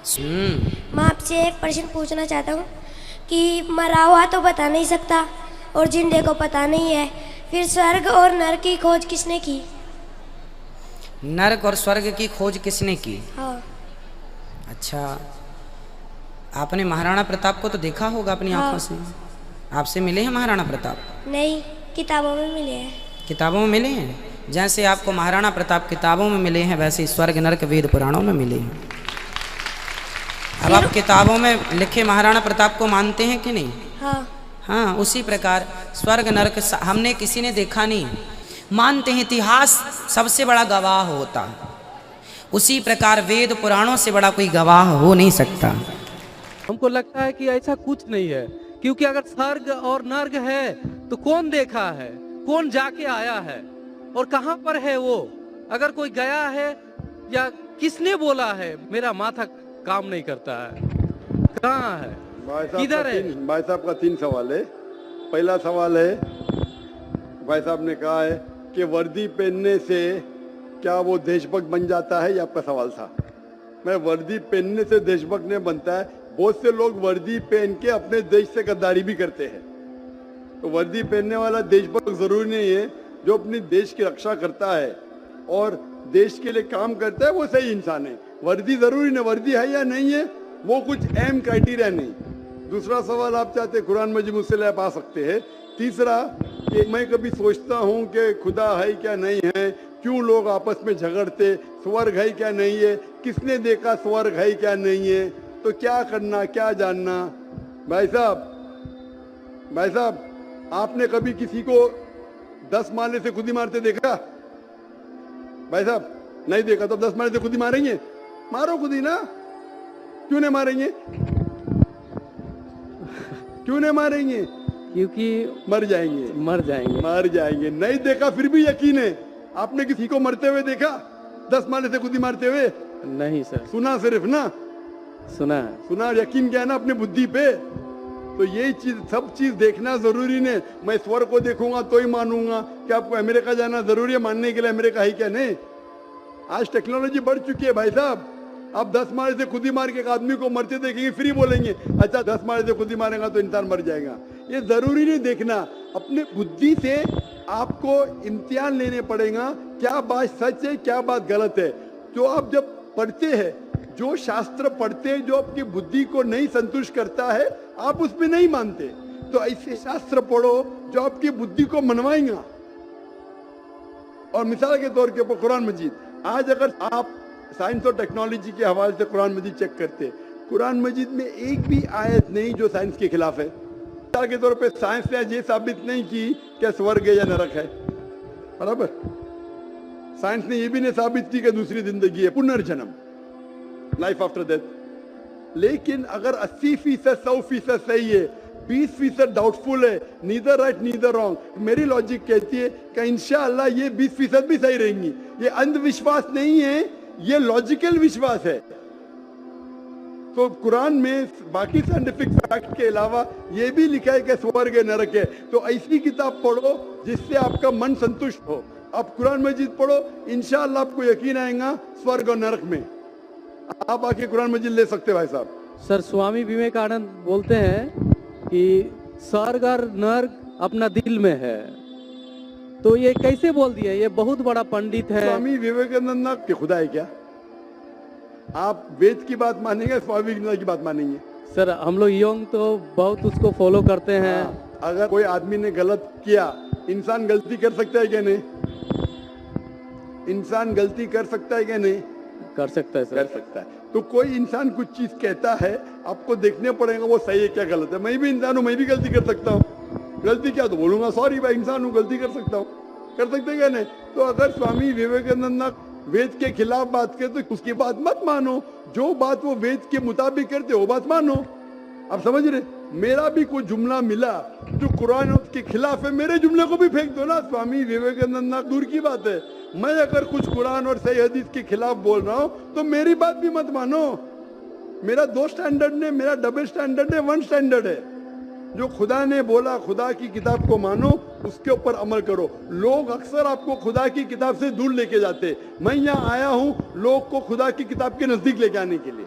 मैं आपसे एक प्रश्न पूछना चाहता हूँ कि मरा हुआ तो बता नहीं सकता और जिंदे को पता नहीं है, फिर स्वर्ग और नरक की खोज किसने की? नरक और स्वर्ग की खोज किसने की? हाँ। अच्छा, आपने महाराणा प्रताप को तो देखा होगा अपनी हाँ। आंखों से। आपसे मिले हैं महाराणा प्रताप? नहीं, किताबों में मिले हैं। किताबों में मिले हैं? जैसे आपको महाराणा प्रताप किताबों में मिले हैं, वैसे ही स्वर्ग नरक वेद पुराणों में मिले हैं। अब आप किताबों में लिखे महाराणा प्रताप को मानते हैं कि नहीं? हाँ। हाँ, उसी प्रकार स्वर्ग नरक हमने किसी ने देखा नहीं, मानते हैं इतिहास सबसे बड़ा गवाह होता है। उसी प्रकार वेद पुराणों से बड़ा कोई गवाह हो नहीं सकता। हमको लगता है कि ऐसा कुछ नहीं है, क्योंकि अगर स्वर्ग और नर्क है तो कौन देखा है, कौन जाके आया है और कहां पर है वो? अगर कोई गया है या किसने बोला है, मेरा माथा काम नहीं करता है। कहाँ है, किधर है? भाई साहब का 3 सवाल है। पहला सवाल है, भाई साहब ने कहा है कि वर्दी पहनने से क्या वो देशभक्त बन जाता है, ये आपका सवाल था। मैं वर्दी पहनने से देशभक्त नहीं बनता है। बहुत से लोग वर्दी पहन के अपने देश से गद्दारी भी करते हैं। तो वर्दी पहनने वाला देशभक्त जरूरी नहीं है। जो अपनी देश की रक्षा करता है और देश के लिए काम करता है वो सही इंसान है। वर्दी जरूरी नहीं, वर्दी है या नहीं है वो कुछ अहम क्राइटेरिया नहीं। दूसरा सवाल आप चाहते कुरान मजीद मुझसे ले पा सकते हैं। तीसरा कि मैं कभी सोचता हूँ कि खुदा है क्या नहीं है, क्यों लोग आपस में झगड़ते, स्वर्ग है क्या नहीं है, किसने देखा स्वर्ग है क्या नहीं है, तो क्या करना क्या जानना। भाई साहब आपने कभी किसी को 10 माले से खुदी मारते देखा? भाई साहब नहीं देखा तो 10 माले से खुदी मारेंगे? मारो खुदी ना, क्यों नहीं मारेंगे? क्यों नहीं मारेंगे? क्योंकि मर जाएंगे। नहीं देखा फिर भी यकीन है। आपने किसी को मरते हुए देखा 10 माले से खुदी मारते हुए? नहीं सर। सुना सिर्फ ना? सुना है। सुना, यकीन क्या है ना अपने बुद्धि पे। तो ये चीज सब चीज देखना जरूरी नहीं। मैं स्वर्ग को देखूंगा तो ही मानूंगा। क्या आपको अमेरिका जाना जरूरी है मानने के लिए अमेरिका है क्या? नहीं। आज टेक्नोलॉजी बढ़ चुकी है भाई साहब। आप 10 माले से खुदी मार के एक आदमी को मरते देखेंगे फिर ही बोलेंगे अच्छा 10 माले से खुदी मारेगा तो इंसान मर जाएगा। ये जरूरी नहीं देखना। अपने बुद्धि से आपको इम्तिहान लेने पड़ेगा, क्या बात सच है क्या बात गलत है। जो आप जब पढ़ते हैं, जो शास्त्र पढ़ते हैं, जो आपकी बुद्धि को नहीं संतुष्ट करता है आप उसमें नहीं मानते, तो ऐसे शास्त्र पढ़ो जो आपकी बुद्धि को मनवाएगा। और मिसाल के तौर के ऊपर कुरान मजीद, आज अगर आप साइंस और टेक्नोलॉजी के हवाले से कुरान मजीद चेक करते, कुरान मजीद में एक भी आयत नहीं जो साइंस के खिलाफ है। मिसाल के तौर पे साइंस ने ये साबित नहीं की कि स्वर्ग है या नरक है, बराबर। साइंस ने ये भी नहीं साबित की कि दूसरी जिंदगी है, पुनर्जन्म, लाइफ आफ्टर डेथ। लेकिन अगर 80% 100% सही है, 20% डाउटफुल है, नीदर राइट नीदर रॉन्ग, मेरी लॉजिक कहती है कि इंशाअल्लाह ये 20% भी सही रहेंगी। ये अंधविश्वास नहीं है, ये लॉजिकल विश्वास है। तो कुरान में बाकी साइंटिफिक फैक्ट के अलावा ये भी लिखा है कि स्वर्ग है नरक है। तो ऐसी किताब पढ़ो जिससे आपका मन संतुष्ट हो। आप कुरान मजीद पढ़ो, इंशाअल्लाह आपको यकीन आएगा स्वर्ग और नरक में। आप आके कुरान मजीद ले सकते भाई साहब। सर, स्वामी विवेकानंद बोलते हैं कि स्वर्ग और नर्क अपना दिल में है, तो ये कैसे बोल दिया? ये बहुत बड़ा पंडित है। स्वामी विवेकानंद के खुदा है क्या? आप वेद की बात मानेंगे, स्वामी विवेकानंद की बात मानेंगे? सर, हम लोग यंग तो बहुत उसको फॉलो करते हैं। अगर कोई आदमी ने गलत किया, इंसान गलती कर सकता है क्या नहीं? इंसान गलती कर सकता है क्या नहीं? कर सकता है सर। कर सकता है। तो कोई इंसान कुछ चीज कहता है, आपको देखने पड़ेगा वो सही है क्या गलत है। मैं भी इंसान हूँ, मैं भी गलती कर सकता हूँ। गलती क्या तो बोलूंगा सॉरी भाई, इंसान हूँ, गलती कर सकता हूँ। कर सकते क्या नहीं? तो अगर स्वामी विवेकानंद वेद के खिलाफ बात करे तो उसकी बात मत मानो। जो बात वो वेद के मुताबिक करते वो बात मानो। आप समझ रहे? मेरा भी कोई जुमला मिला जो कुरान के खिलाफ है, मेरे जुमले को भी फेंक दो ना। स्वामी विवेकानंद दूर की बात है, मैं अगर कुछ कुरान और सही हदीस के खिलाफ बोल रहा हूँ तो मेरी बात भी मत मानो। मेरा 2 स्टैंडर्ड ने, मेरा डबल स्टैंडर्ड है, 1 स्टैंडर्ड है। जो खुदा ने बोला, खुदा की किताब को मानो, उसके ऊपर अमल करो। लोग अक्सर आपको खुदा की किताब से दूर लेके जाते। मैं यहाँ आया हूँ लोग को खुदा की किताब के नजदीक लेके आने के लिए।